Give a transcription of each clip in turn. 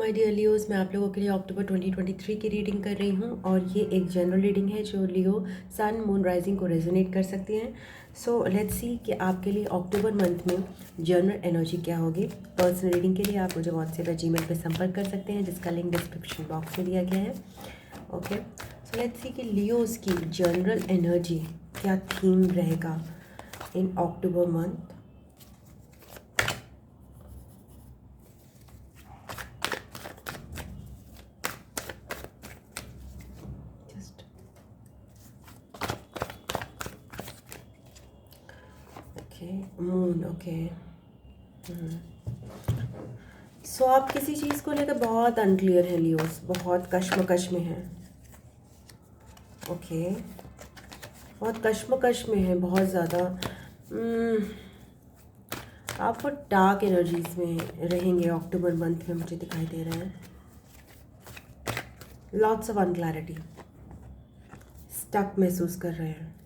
My dear Leos, मैं आप लोगों के लिए अक्टूबर 2023 की रीडिंग कर रही हूँ और ये एक जनरल रीडिंग है जो लियो सन मून राइजिंग को रेजोनेट कर सकती हैं। सो लेट्स सी कि आपके लिए अक्टूबर मंथ में जनरल एनर्जी क्या होगी। पर्सनल रीडिंग के लिए आप मुझे व्हाट्सएप या जीमेल पे संपर्क कर सकते हैं जिसका लिंक डिस्क्रिप्शन बॉक्स में दिया गया है। ओके, सो लेट्स सी कि लियोज़ की जनरल एनर्जी क्या थीम रहेगा in October month. Moon okay. So आप किसी चीज़ को लेकर बहुत अनक्लियर हैं लियोस, बहुत कश्मकश में हैं। ओके, बहुत कश्मकश में हैं, बहुत ज़्यादा। आप वो डार्क एनर्जीज में रहेंगे अक्टूबर मंथ में, मुझे दिखाई दे रहे हैं। लॉट्स ऑफ अनक्लैरिटी, स्टक महसूस कर रहे हैं।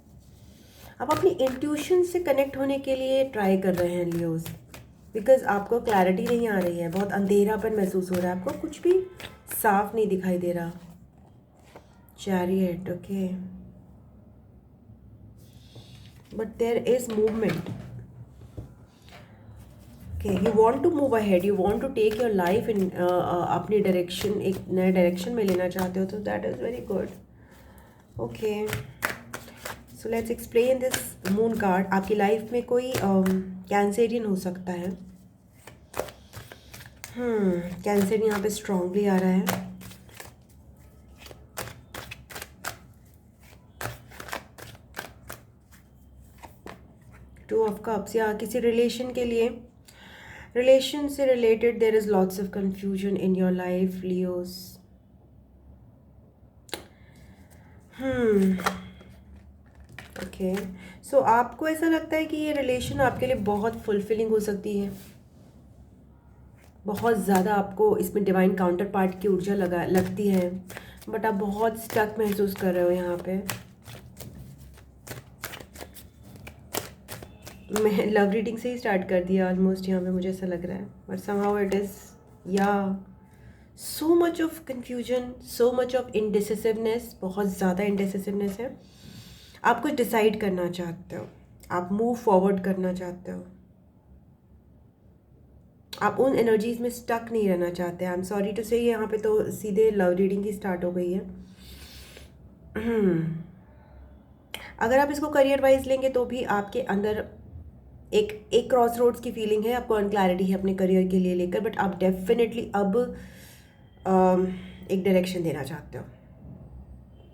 आप अपनी इंट्यूशन से कनेक्ट होने के लिए ट्राई कर रहे हैं लियोस, बिकॉज आपको क्लैरिटी नहीं आ रही है, बहुत अंधेरापन महसूस हो रहा है, आपको कुछ भी साफ नहीं दिखाई दे रहा। Chariot, okay, but there is movement. Okay, you want to move ahead, you want to take your life in अपनी डायरेक्शन, एक नए डायरेक्शन में लेना चाहते हो, तो that is very good. Okay, so let's explain this moon card. आपकी life में कोई कैंसेरियन हो सकता है। कैंसर यहाँ पे स्ट्रांगली आ रहा है। टू ऑफ कप्स, या किसी रिलेशन के लिए, रिलेशन से related there is lots of confusion in your life Leos. Okay, so आपको ऐसा लगता है कि ये रिलेशन आपके लिए बहुत फुलफिलिंग हो सकती है, बहुत ज़्यादा आपको इसमें डिवाइन काउंटर पार्ट की ऊर्जा लगती है, बट आप बहुत स्टक महसूस कर रहे हो यहाँ पे। मैं लव रीडिंग से ही स्टार्ट कर दिया ऑलमोस्ट यहाँ पे, मुझे ऐसा लग रहा है, but somehow it is, yeah so much of confusion, so much of indecisiveness, बहुत ज़्यादा इनडिसिसिवनेस है। आप कुछ डिसाइड करना चाहते हो, आप मूव फॉरवर्ड करना चाहते हो, आप उन एनर्जीज में स्टक नहीं रहना चाहते। आई एम सॉरी टू से यहाँ पे तो सीधे लव रीडिंग ही स्टार्ट हो गई है। अगर आप इसको करियर वाइज लेंगे तो भी आपके अंदर एक क्रॉस रोड्स की फीलिंग है, आपको अनक्लैरिटी है अपने करियर के लिए लेकर, बट आप डेफिनेटली अब एक डायरेक्शन देना चाहते हो।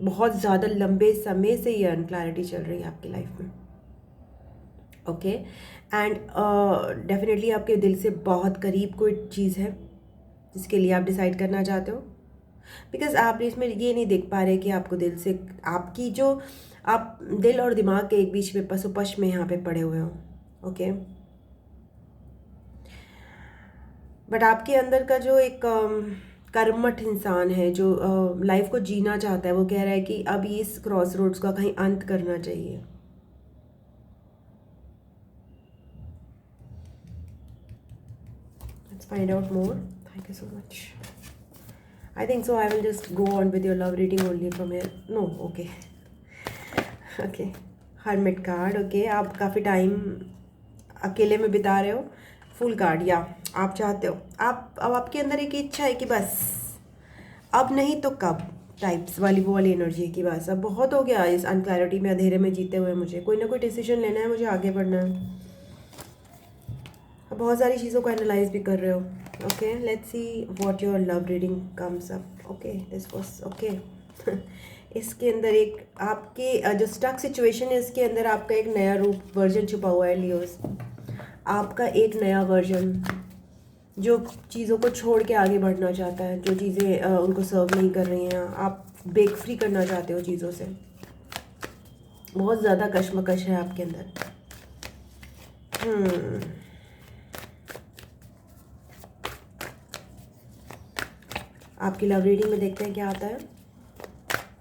बहुत ज़्यादा लंबे समय से ये अनक्लैरिटी चल रही है आपकी लाइफ में। ओके, एंड डेफिनेटली आपके दिल से बहुत करीब कोई चीज़ है जिसके लिए आप डिसाइड करना चाहते हो, बिकॉज आप इसमें ये नहीं देख पा रहे कि आपको दिल से, आपकी जो आप दिल और दिमाग के एक बीच में पसोपश में यहाँ पे पड़े हुए हो। ओके, बट आपके अंदर का जो एक कर्मठ इंसान है जो लाइफ को जीना चाहता है, वो कह रहा है कि अब इस क्रॉस रोड्स का कहीं अंत करना चाहिए। Let's find out more. Thank you so much. I think so I will just go on with your love reading only from here. No, okay okay, hermit card. Okay, आप काफ़ी time अकेले में बिता रहे हो। फुल कार्ड, या आप चाहते हो, आप अब आपके अंदर एक इच्छा है कि बस अब नहीं तो कब टाइप्स वाली, वो वाली एनर्जी है कि बस अब बहुत हो गया इस अनक्लैरिटी में, अंधेरे में जीते हुए, मुझे कोई ना कोई डिसीजन लेना है, मुझे आगे बढ़ना है। अब बहुत सारी चीज़ों को एनालाइज भी कर रहे हो। Okay, let's see what your love reading comes up. Okay, this was okay. इसके अंदर एक आपके जो स्टक सिचुएशन है, इसके अंदर आपका एक नया रूप वर्जन छुपा हुआ है लियोस। आपका एक नया वर्जन जो चीज़ों को छोड़ के आगे बढ़ना चाहता है, जो चीज़ें उनको सर्व नहीं कर रही हैं, आप ब्रेक फ्री करना चाहते हो चीज़ों से। बहुत ज़्यादा कश्मकश है आपके अंदर। आपकी लव रीडिंग में देखते हैं क्या आता है।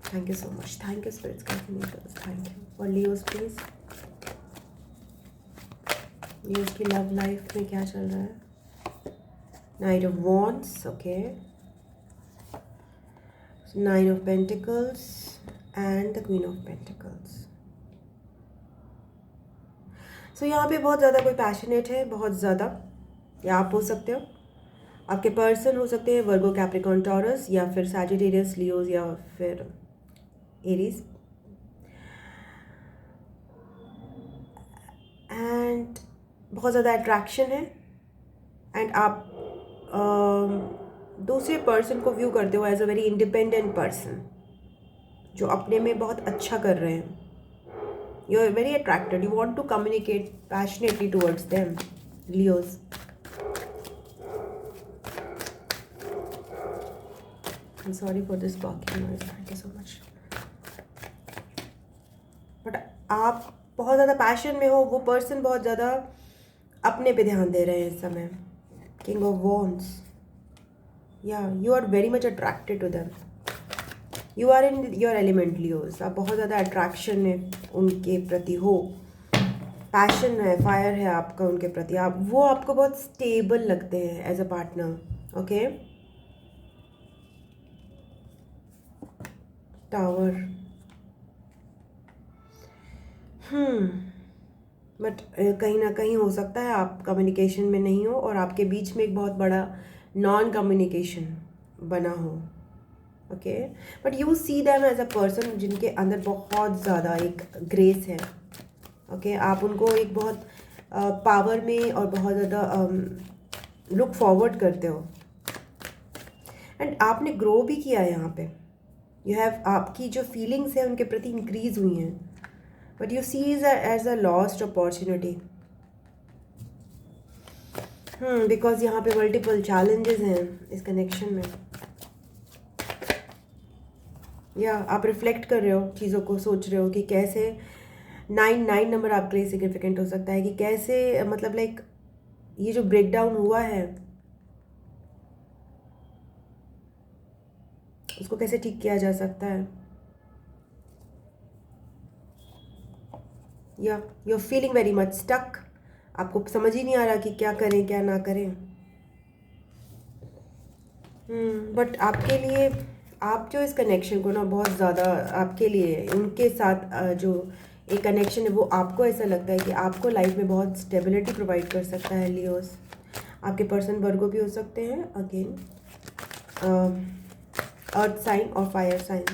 Thank you so much, thank you spirits, thank you. और लियोस प्लीज, लियोस की लव लाइफ में क्या चल रहा है। Knight of wands, okay, 9 of Pentacles and the Queen of Pentacles. So यहाँ पे बहुत ज़्यादा कोई पैशनेट है, बहुत ज़्यादा, या आप हो सकते हो, आपके पर्सन हो सकते हैं वर्गो, कैप्रिकॉर्न, टॉरस, या फिर सैजिटेरियस, लियोज, या फिर एरीज. एंड बहुत ज़्यादा अट्रैक्शन है. एंड आप दूसरे पर्सन को व्यू करते हो as a very independent person, जो अपने में बहुत अच्छा कर रहे हैं. You are very attracted, you want to communicate passionately towards them, Leos. I'm sorry for this barking noise. Thank you so much. But आप बहुत ज़्यादा पैशन में हो, वो पर्सन बहुत ज़्यादा अपने पे ध्यान दे रहे हैं इस समय. King of wands. Yeah you are very much attracted to them. You are in your element, Leos. आप बहुत ज़्यादा अट्रैक्शन में उनके प्रति हो. पैशन है, फायर है आपका उनके प्रति. आप वो आपको बहुत स्टेबल लगते हैं as a partner. Okay. Tower. But कहीं ना कहीं हो सकता है आप कम्युनिकेशन में नहीं हो और आपके बीच में एक बहुत बड़ा नॉन कम्युनिकेशन बना हो. Okay. But you see them as a person जिनके अंदर बहुत ज़्यादा एक ग्रेस है. ओके. आप उनको एक बहुत पावर में और बहुत ज़्यादा लुक फॉरवर्ड करते हो. एंड आपने ग्रो भी किया है यहाँ पे. यू हैव, आपकी जो फीलिंग्स है उनके प्रति इंक्रीज हुई हैं. But you see is as a lost opportunity. Because यहाँ पे मल्टीपल चैलेंजेस हैं इस कनेक्शन में. या आप रिफ्लेक्ट कर रहे हो चीज़ों को, सोच रहे हो कि कैसे 9 नंबर आपके लिए सिग्निफिकेंट हो सकता है, कि कैसे मतलब लाइक ये जो ब्रेक डाउन हुआ है उसको कैसे ठीक किया जा सकता है. या you are feeling very much stuck. आपको समझ ही नहीं आ रहा कि क्या करें क्या ना करें. बट आपके लिए, आप जो इस कनेक्शन को ना बहुत ज़्यादा आपके लिए उनके साथ जो एक कनेक्शन है वो आपको ऐसा लगता है कि आपको लाइफ में बहुत स्टेबिलिटी प्रोवाइड कर सकता है. लियोस. आपके पर्सन वर्गो भी हो सकते हैं, अगेन अर्थ साइन और फायर साइन.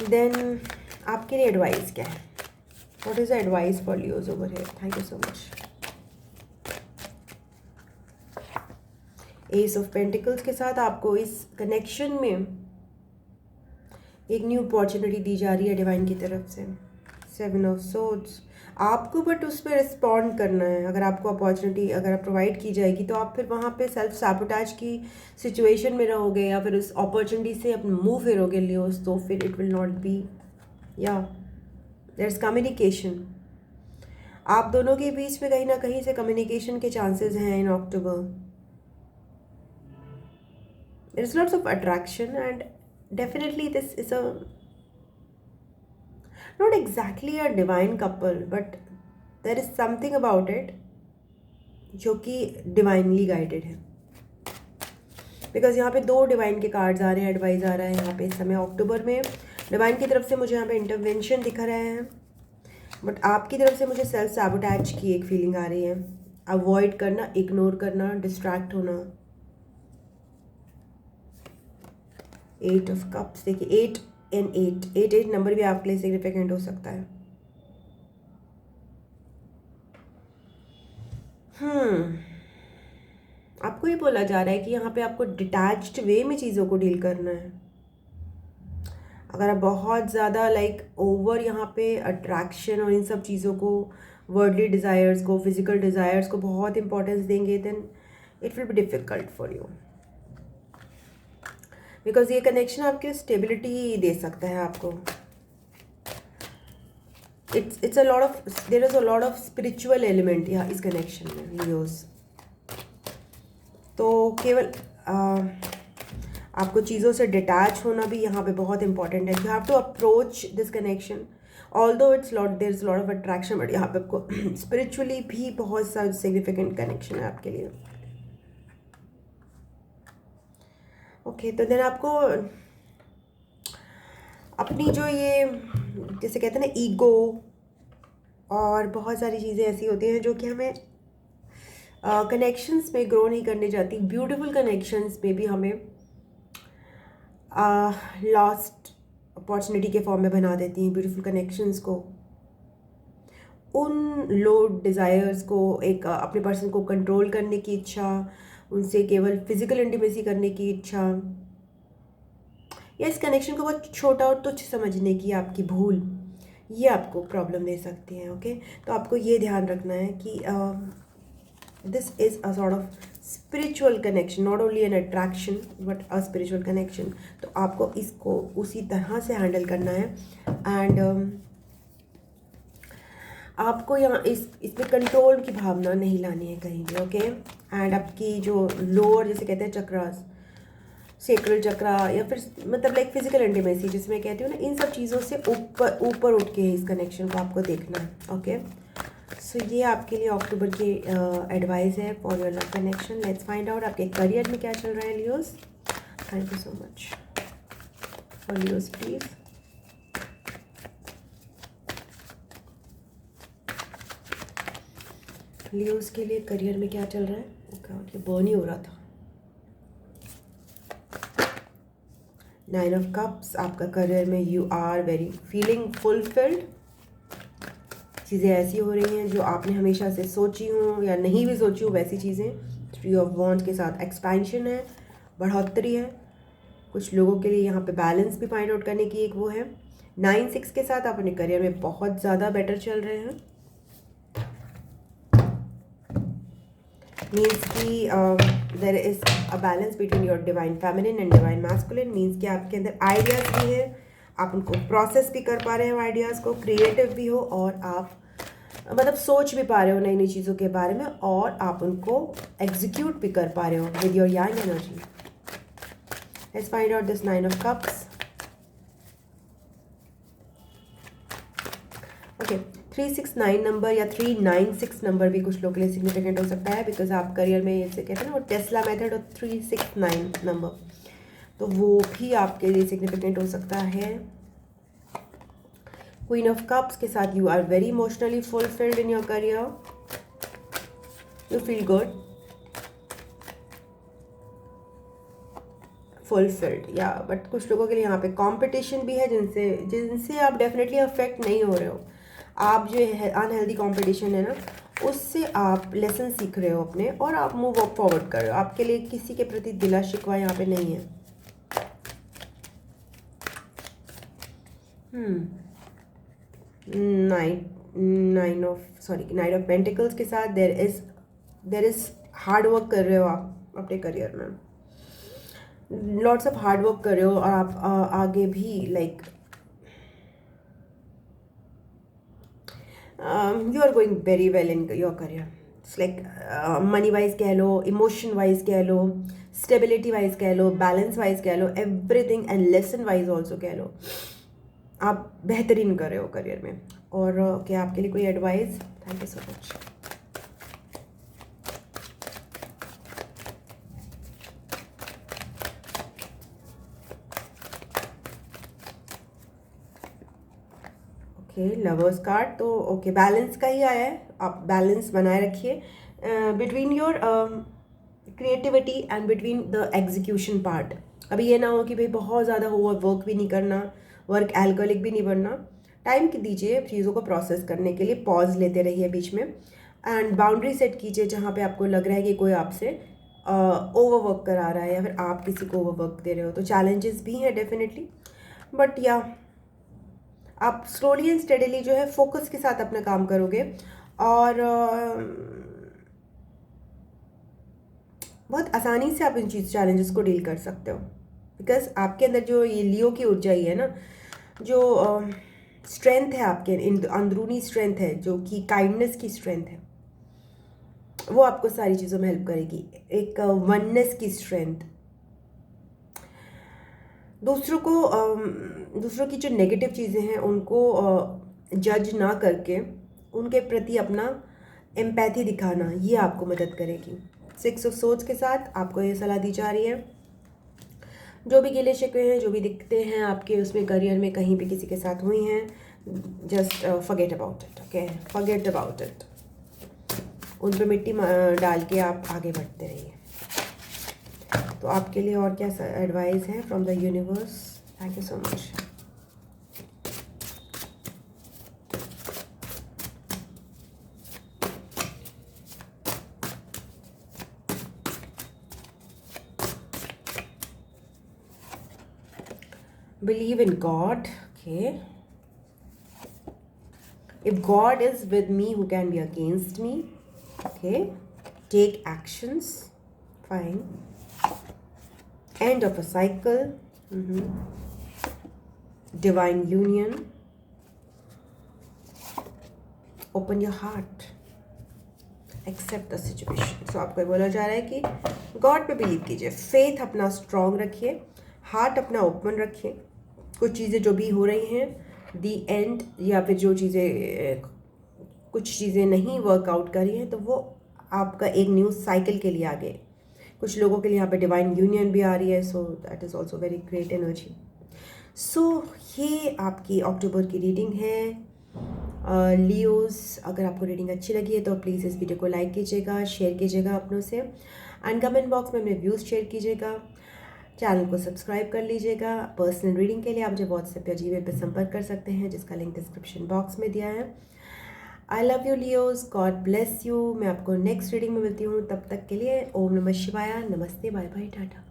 देन आपके लिए एडवाइस क्या है? What is the advice for Leos over here? Thank you so much. S of pentacles के साथ आपको इस कनेक्शन में एक न्यू अपॉर्चुनिटी दी जा रही है डिवाइन की तरफ से. 7 ऑफ सोर्ड्स. आपको बट उस पर रिस्पॉन्ड करना है. अगर आपको अपॉर्चुनिटी अगर आप प्रोवाइड की जाएगी तो आप फिर वहाँ पे सेल्फ सैबोटेज की सिचुएशन में रहोगे या फिर उस अपॉर्चुनिटी से अपना मुंह फेरोगे लियोस, तो फिर इट विल नॉट बी. या देयर इज कम्युनिकेशन. आप दोनों के बीच में कहीं ना कहीं से कम्युनिकेशन के चांसेस हैं इन अक्टूबर. There is lots of attraction and definitely this is a not exactly a divine couple, but there is something about it जो कि divinely guided है. बिकॉज यहाँ पे 2 डिवाइन के कार्ड्स आ रहे हैं, एडवाइस आ रहा है यहाँ पे इस समय अक्टूबर में. डिवाइन की तरफ से मुझे यहाँ पे इंटरवेंशन दिख रहे हैं, बट आपकी तरफ से मुझे सेल्फ सैबोटेज की एक फीलिंग आ रही है. अवॉइड करना, इग्नोर करना, डिस्ट्रैक्ट होना. 8 ऑफ कप्स. देखिए 8 and 8 नंबर भी आपके लिए सिग्निफिकेंट हो सकता है. आपको ये बोला जा रहा है कि यहाँ पे आपको डिटैच्ड वे में चीज़ों को डील करना है. अगर आप बहुत ज़्यादा लाइक ओवर यहाँ पे अट्रैक्शन और इन सब चीज़ों को, वर्डली डिज़ायर्स को, फिजिकल डिज़ायर्स को बहुत इंपॉर्टेंस देंगे, then it will be difficult for you. Because ये कनेक्शन आपकी स्टेबिलिटी दे सकता है आपको. It's a lot of, there is a lot of spiritual element यहाँ इस कनेक्शन में लियोस. तो केवल आपको चीज़ों से डिटैच होना भी यहाँ पे बहुत इंपॉर्टेंट है. You have to approach this connection although it's lot, there is lot of attraction, but यहाँ पे आपको स्पिरिचुअली भी बहुत सा सिग्निफिकेंट कनेक्शन है आपके लिए. ओके, तो देन आपको अपनी जो ये जैसे कहते हैं ना ईगो और बहुत सारी चीज़ें ऐसी होती हैं जो कि हमें कनेक्शंस में ग्रो नहीं करने जाती, ब्यूटीफुल कनेक्शंस में भी हमें लॉस्ट अपॉर्चुनिटी के फॉर्म में बना देती हैं। ब्यूटीफुल कनेक्शंस को, उन लो डिज़ायर्स को, एक अपने पर्सन को कंट्रोल करने की इच्छा, उनसे केवल फिजिकल इंटीमेसी करने की इच्छा, या इस कनेक्शन को बहुत छोटा और तुच्छ समझने की आपकी भूल, ये आपको प्रॉब्लम दे सकती है। ओके, तो आपको ये ध्यान रखना है कि this is a sort of spiritual connection, not only an attraction but a spiritual connection. तो आपको इसको उसी तरह से हैंडल करना है। एंड आपको यहाँ इसमें कंट्रोल की भावना नहीं लानी है कहीं भी। ओके, एंड आपकी जो लोअर जैसे कहते हैं चक्रास, सेक्रल चक्रा, या फिर मतलब लाइक फिजिकल इंटीमेसी जिसमें कहती हूँ ना, इन सब चीज़ों से ऊपर ऊपर उठ के इस कनेक्शन को आपको देखना है। ओके, सो ये आपके लिए अक्टूबर की एडवाइस है for your love connection. Let's find out आपके करियर में क्या चल रहा है Leos. Thank you so much for Leos please. Leos के लिए करियर में क्या चल रहा है? ओके, ये बर्न ही हो रहा था। 9 ऑफ कप्स, आपका करियर में you are very feeling fulfilled. चीज़ें ऐसी हो रही हैं जो आपने हमेशा से सोची हूँ या नहीं भी सोची हूँ वैसी चीज़ें। 3 ऑफ वॉन्ड्स के साथ एक्सपेंशन है, बढ़ोतरी है। कुछ लोगों के लिए यहाँ पे बैलेंस भी फाइंड आउट करने की एक वो है। 9-6 के साथ आप अपने करियर में बहुत ज़्यादा बेटर चल रहे हैं। मीन्स कि there is a balance between your divine feminine and divine masculine. Means कि आपके अंदर आइडियाज़ भी हैं, आप उनको प्रोसेस भी कर पा रहे हो, आइडियाज़ को, क्रिएटिव भी हो, और आप मतलब सोच भी पा रहे हो नई नई चीज़ों के बारे में, और आप उनको एग्जीक्यूट भी कर पा रहे हो with your Yang energy. Let's find out this 9 of cups. Okay, 369 number या 396 नंबर भी कुछ लोगों के लिए सिग्निफिकेंट हो सकता है, बिकॉज आप करियर में जैसे कहते हैं ना वो टेस्ला मेथड और 369 नंबर, तो वो भी आपके लिए सिग्निफिकेंट हो सकता है। क्वीन ऑफ कप्स के साथ you are very emotionally fulfilled in your career, you feel good, fulfilled, या बट कुछ लोगों के लिए यहाँ पे कंपटीशन भी है जिनसे आप डेफिनेटली अफेक्ट नहीं हो रहे हो। आप जो है अनहेल्दी कंपटीशन है ना, उससे आप लेसन सीख रहे हो अपने, और आप मूव अप फॉरवर्ड कर रहे हो। आपके लिए किसी के प्रति दिला शिकवा यहाँ पे नहीं है। नाइन ऑफ पेंटिकल्स के साथ देर इज हार्ड वर्क कर रहे हो आप अपने करियर में, लॉट्स ऑफ हार्ड वर्क कर रहे हो, और आप आगे भी like you are going very well in your career. It's like money wise कह लो, emotion wise कह लो, stability wise कह लो, balance wise कह लो, everything and lesson wise also कह लो, आप बेहतरीन कर रहे हो करियर में। और क्या आपके लिए कोई advice? Thank you so much. Okay, lovers card, तो ओके बैलेंस का ही आया है। आप बैलेंस बनाए रखिए between your creativity and between the execution part. अभी ये ना हो कि भाई बहुत ज़्यादा हो, वर्क भी नहीं करना, वर्क एल्कोहलिक भी नहीं बनना। टाइम दीजिए चीज़ों को प्रोसेस करने के लिए, पॉज लेते रहिए बीच में, एंड बाउंड्री सेट कीजिए जहाँ पे आपको लग रहा है कि कोई आपसे ओवरवर्क करा रहा है, या फिर आप किसी को ओवरवर्क दे रहे हो। तो चैलेंजेस भी हैं डेफिनेटली, बट या आप स्लोली एंड स्टेडीली जो है फोकस के साथ अपना काम करोगे, और बहुत आसानी से आप इन चैलेंजेस को डील कर सकते हो, बिकॉज आपके अंदर जो ये लियो की ऊर्जा ही है ना, जो स्ट्रेंथ है आपके अंदरूनी स्ट्रेंथ है, जो कि काइंडनेस की स्ट्रेंथ है, वो आपको सारी चीज़ों में हेल्प करेगी। एक वननेस की स्ट्रेंथ, दूसरों की जो नेगेटिव चीज़ें हैं उनको जज ना करके उनके प्रति अपना एम्पैथी दिखाना, ये आपको मदद करेगी। 6 ऑफ सोर्ड्स के साथ आपको ये सलाह दी जा रही है। जो भी गिले शिकवे हैं, जो भी दिक्कतें हैं आपके उसमें करियर में कहीं भी किसी के साथ हुई हैं, just forget about it, okay, forget about it. उन पे मिट्टी डाल के आप आगे बढ़ते रहिए। तो आपके लिए और क्या एडवाइस है from the universe? Thank you so much. Believe in God, okay. If God is with me, who can be against me? Okay. Take actions. Fine. End of a cycle. Divine union. Open your heart. Accept the situation. So आपको बोला जा रहा है कि God पे believe कीजिए, faith अपना strong रखिए, हार्ट अपना ओपन रखिए। कुछ चीज़ें जो भी हो रही हैं दी एंड, या फिर जो चीज़ें कुछ चीज़ें नहीं वर्कआउट कर रही हैं, तो वो आपका एक न्यू साइकिल के लिए आगे। कुछ लोगों के लिए यहाँ पे डिवाइन यूनियन भी आ रही है, so that is also very great energy. So ये आपकी अक्टूबर की रीडिंग है। लियोज, अगर आपको रीडिंग अच्छी लगी है तो प्लीज़ इस वीडियो को लाइक कीजिएगा, शेयर कीजिएगा अपनों से, एंड कमेंट बॉक्स में अपने व्यूज़ शेयर कीजिएगा। चैनल को सब्सक्राइब कर लीजिएगा। पर्सनल रीडिंग के लिए आप मुझे व्हाट्सएप या जीमेल पर संपर्क कर सकते हैं, जिसका लिंक डिस्क्रिप्शन बॉक्स में दिया है। I love you Leos, God bless you. मैं आपको नेक्स्ट रीडिंग में मिलती हूँ, तब तक के लिए ओम नमः शिवाय, नमस्ते, बाय बाय, टाटा।